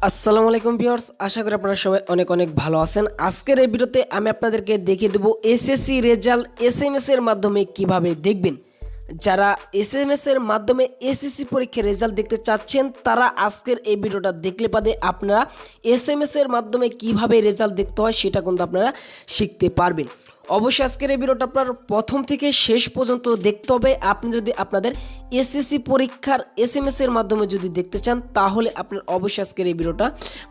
আসসালামু আলাইকুম ভিউয়ার্স, আশা করি আপনারা সবাই অনেক অনেক ভালো আছেন। আজকের এই ভিডিওতে আমি আপনাদেরকে দেখিয়ে দেবো এসএসসি রেজাল্ট এসএমএস এর মাধ্যমে কিভাবে দেখবেন। যারা এসএমএস এর মাধ্যমে এসএসসি পরীক্ষার রেজাল্ট দেখতে চাচ্ছেন তারা আজকের এই ভিডিওটা দেখলে পারে আপনারা এসএমএস এর মাধ্যমে কিভাবে রেজাল্ট দেখতে হয় সেটা কিন্তু আপনারা শিখতে পারবেন। অবশ্যই আজকের এই ভিডিওটা আপনার প্রথম থেকে শেষ পর্যন্ত দেখতে হবে। আপনি যদি আপনাদের এসএসসি পরীক্ষার এসএমএস এর মাধ্যমে যদি দেখতে চান তাহলে আপনার অবশ্যই আজকের এই ভিডিওটা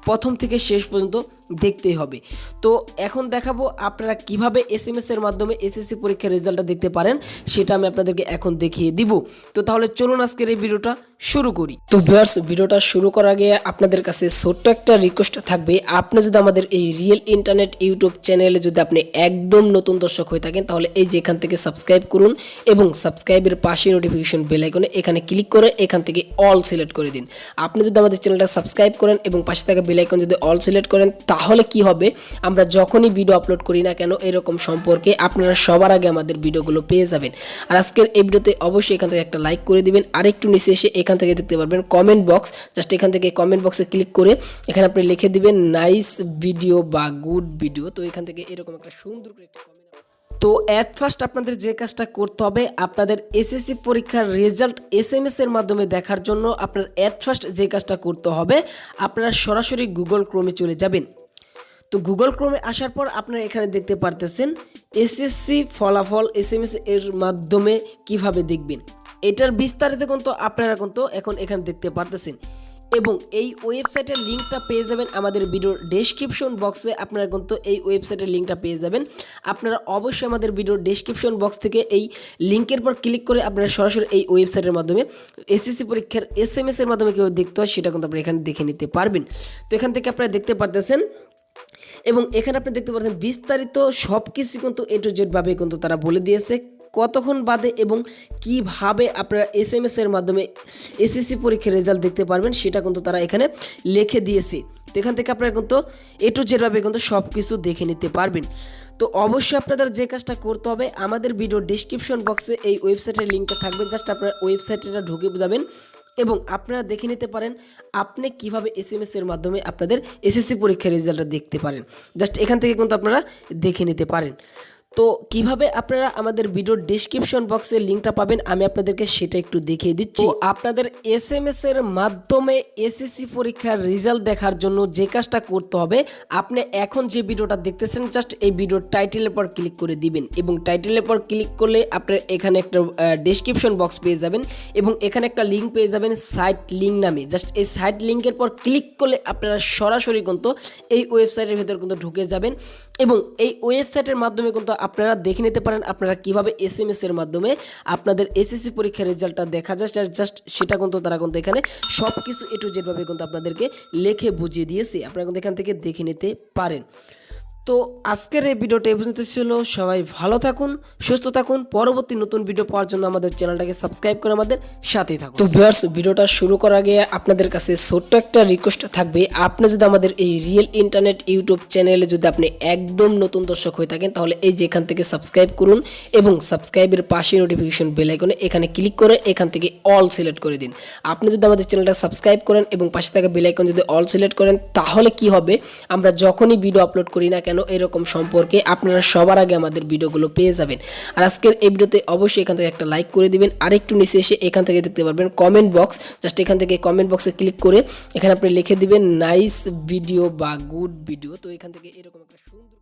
প্রথম থেকে শেষ পর্যন্ত দেখতেই হবে। তো এখন দেখাবো আপনারা কিভাবে এসএমএস এর মাধ্যমে এসএসসি পরীক্ষার রেজাল্টটা দেখতে পারেন, সেটা আমি আপনাদেরকে এখন দেখিয়ে দিব। তো তাহলে চলুন আজকের এই ভিডিওটা শুরু করি। তো ভিউয়ার্স, ভিডিওটা শুরু করার আগে আপনাদের কাছে ছোট্ট একটা রিকোয়েস্ট থাকবে। আপনি যদি আমাদের এই রিয়েল ইন্টারনেট ইউটিউব চ্যানেলে যদি আপনি একদম নতুন দর্শক হয়ে থাকেন তাহলে এই যে এখান থেকে সাবস্ক্রাইব করুন এবং সাবস্ক্রাইবের পাশে নোটিফিকেশন বেল আইকনে এখানে ক্লিক করে এখান থেকে অল সিলেক্ট করে দিন। আপনি যদি আমাদের চ্যানেলটা সাবস্ক্রাইব করেন এবং পাশে থাকা বেল আইকন যদি অল সিলেক্ট করেন তাহলে কি হবে, আমরা যখনই ভিডিও আপলোড করি না কেন এরকম সম্পর্কে আপনারা সবার আগে আমাদের ভিডিওগুলো পেয়ে যাবেন। আর আজকের এই ভিডিওতে অবশ্যই এখান থেকে একটা লাইক করে দিবেন। আর একটু নিচে এসে এখান থেকে দেখতে পারবেন কমেন্ট বক্স, জাস্ট এখান থেকে কমেন্ট বক্সে ক্লিক করে এখানে আপনি লিখে দিবেন নাইস ভিডিও বা গুড ভিডিও। তো এখান থেকে এরকম একটা সুন্দর করে একটা কমেন্ট। তো অ্যাট ফার্স্ট আপনাদের যে কাজটা করতে হবে, আপনাদের এসএসসি পরীক্ষার রেজাল্ট এসএমএস এর মাধ্যমে দেখার জন্য আপনার অ্যাট ফার্স্ট যে কাজটা করতে হবে, আপনারা সরাসরি গুগল ক্রোমে চলে যাবেন। তো গুগল ক্রোমে আসার পর আপনারা এখানে দেখতে পারতেছেন এসএসসি ফলাফল এসএমএস এর মাধ্যমে কিভাবে দেখবেন। এটার বিস্তারিত কিন্তু আপনারা কিন্তু এখন এখানে দেখতে পারতেছেন এবং এই ওয়েবসাইটের লিঙ্কটা পেয়ে যাবেন আমাদের ভিডিওর ডেসক্রিপশন বক্সে। আপনারা কিন্তু এই ওয়েবসাইটের লিঙ্কটা পেয়ে যাবেন। আপনারা অবশ্যই আমাদের ভিডিওর ডেসক্রিপশন বক্স থেকে এই লিঙ্কের পর ক্লিক করে আপনারা সরাসরি এই ওয়েবসাইটের মাধ্যমে এসএসসি পরীক্ষার এসএমএস এর মাধ্যমে কীভাবে দেখতে হয় সেটা কিন্তু আপনারা এখানে দেখে নিতে পারবেন। তো এখান থেকে আপনারা দেখতে পারতেছেন এবং এখানে আপনি দেখতে পাচ্ছেন বিস্তারিত সব কিছু কিন্তু এ টু জেড ভাবে কিন্তু তারা বলে দিয়েছে কতক্ষণ বাদে এবং কিভাবে আপনারা এসএমএস এর মাধ্যমে এসএসসি পরীক্ষার রেজাল্ট দেখতে পারবেন সেটা কিন্তু তারা এখানে লিখে দিয়েছে। তো এখান থেকে আপনারা কিন্তু এ টু জেড ভাবে কিন্তু সব কিছু দেখে নিতে পারবেন। তো অবশ্যই আপনাদের যে কাজটা করতে হবে, আমাদের ভিডিও ডেসক্রিপশন বক্সে এই ওয়েবসাইটের লিঙ্কটা থাকবে, জাস্ট আপনারা ওয়েবসাইটটা ঢুকে যাবেন এবং আপনারা দেখে নিতে পারেন আপনি কিভাবে এসএমএস এর মাধ্যমে আপনাদের এসএসসি পরীক্ষার রেজাল্টটা দেখতে পারেন। জাস্ট এখান থেকে কিন্তু আপনারা দেখে নিতে পারেন। তো কিভাবে আপনারা আমাদের ভিডিওর ডেসক্রিপশন বক্সে লিঙ্কটা পাবেন আমি আপনাদেরকে সেটা একটু দেখিয়ে দিচ্ছি। আপনাদের এসএমএস এর মাধ্যমে এসএসসি পরীক্ষার রেজাল্ট দেখার জন্য যে কাজটা করতে হবে, আপনি এখন যে ভিডিওটা দেখতেছেন জাস্ট এই ভিডিওর টাইটেলের পর ক্লিক করে দিবেন এবং টাইটেলের পর ক্লিক করলে আপনার এখানে একটা ডেসক্রিপশন বক্স পেয়ে যাবেন এবং এখানে একটা লিঙ্ক পেয়ে যাবেন সাইট লিঙ্ক নামে। জাস্ট এই সাইট লিঙ্কের পর ক্লিক করলে আপনারা সরাসরি কিন্তু এই ওয়েবসাইটের ভিতর কিন্তু ঢুকে যাবেন এবং এই ওয়েবসাইটের মাধ্যমে কিন্তু আপনারা দেখে নিতে পারেন আপনারা কিভাবে এসএমএস এর মাধ্যমে আপনাদের এসএসসি পরীক্ষার রেজাল্টটা দেখা যায়। জাস্ট সেটা কিন্তু তারা কিন্তু এখানে সব কিছু এ টু জেড ভাবে কিন্তু আপনাদেরকে লিখে বুঝিয়ে দিয়েছে, আপনারা কিন্তু এখান থেকে দেখে নিতে পারেন। তো আজকের এই ভিডিওটা এই পর্যন্ত ছিল। সবাই ভালো থাকুন, সুস্থ থাকুন। পরবর্তী নতুন ভিডিও পাওয়ার জন্য আমাদের চ্যানেলটাকে সাবস্ক্রাইব করে আমাদের সাথেই থাকুন। তো ভিউয়ার্স, ভিডিওটা শুরু করার আগে আপনাদের কাছে ছোট্ট একটা রিকোয়েস্ট থাকবে। আপনি যদি আমাদের এই রিয়েল ইন্টারনেট ইউটিউব চ্যানেলে যদি আপনি একদম নতুন দর্শক হয়ে থাকেন তাহলে এই যে এখান থেকে সাবস্ক্রাইব করুন এবং সাবস্ক্রাইবের পাশে নোটিফিকেশন বেল আইকনে এখানে ক্লিক করে এখান থেকে অল সিলেক্ট করে দিন। আপনি যদি আমাদের চ্যানেলটা সাবস্ক্রাইব করেন এবং পাশে থাকা বেল আইকন যদি অল সিলেক্ট করেন তাহলে কি হবে, আমরা যখনই ভিডিও আপলোড করি না কেন এরকম সম্পর্কে আপনারা সবার আগে আমাদের ভিডিওগুলো পেয়ে যাবেন। আর আজকের এই ভিডিওতে অবশ্যই এখান থেকে একটা লাইক করে দিবেন। আর একটু নিচে এসে এখান থেকে দেখতে পারবেন কমেন্ট বক্স, জাস্ট এখান থেকে কমেন্ট বক্সে ক্লিক করে এখানে আপনি লিখে দিবেন নাইস ভিডিও বা গুড ভিডিও। তো এখান থেকে এরকম একটা সুন্দর